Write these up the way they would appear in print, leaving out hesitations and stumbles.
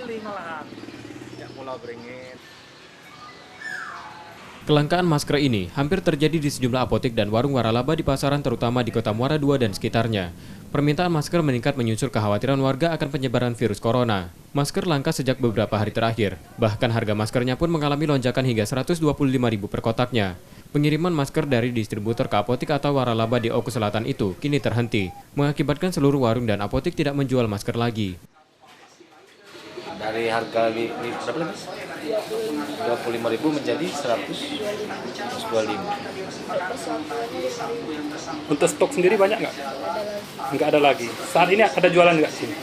sekali malahan. Ya mulai beringin. Kelangkaan masker ini hampir terjadi di sejumlah apotek dan warung waralaba di pasaran terutama di Kota Muara II dan sekitarnya. Permintaan masker meningkat menyusul kekhawatiran warga akan penyebaran virus corona. Masker langka sejak beberapa hari terakhir. Bahkan harga maskernya pun mengalami lonjakan hingga Rp125.000 per kotaknya. Pengiriman masker dari distributor ke apotek atau waralaba di Oku Selatan itu kini terhenti, mengakibatkan seluruh warung dan apotek tidak menjual masker lagi. Dari harga berapa lagi? 25.000 menjadi 125. Untuk stok sendiri banyak nggak? Nggak ada lagi. Saat ini ada jualan nggak sini?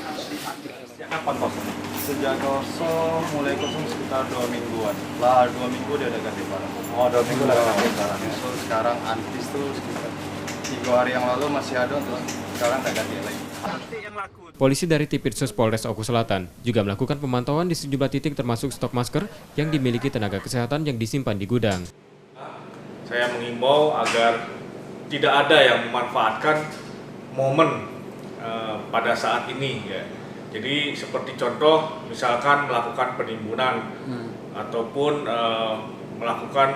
Kapan kosong? Sejak kosong, mulai kosong sekitar 2 mingguan. Lah 2 minggu dia udah ganti barang. Oh, 2 minggu lah ganti barang. So, sekarang antis tuh sekitar 3 hari yang lalu masih ada tuh. Sekarang udah ganti lagi. Polisi dari Tipitsus Polres Oku Selatan juga melakukan pemantauan di sejumlah titik termasuk stok masker yang dimiliki tenaga kesehatan yang disimpan di gudang. Saya mengimbau agar tidak ada yang memanfaatkan momen pada saat ini ya. Jadi seperti contoh misalkan melakukan penimbunan ataupun melakukan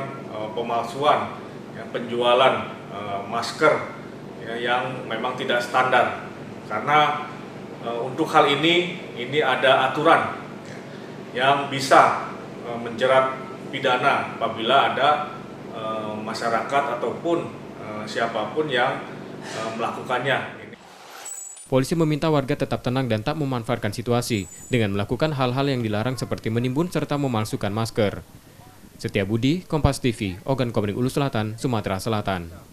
pemalsuan ya, penjualan masker ya, yang memang tidak standar. Karena untuk hal ini ada aturan ya, yang bisa menjerat pidana apabila ada masyarakat ataupun siapapun yang melakukannya. Polisi meminta warga tetap tenang dan tak memanfaatkan situasi dengan melakukan hal-hal yang dilarang seperti menimbun serta memalsukan masker. Setiabudi, Kompas TV, Ogan Komering Ulu Selatan, Sumatera Selatan.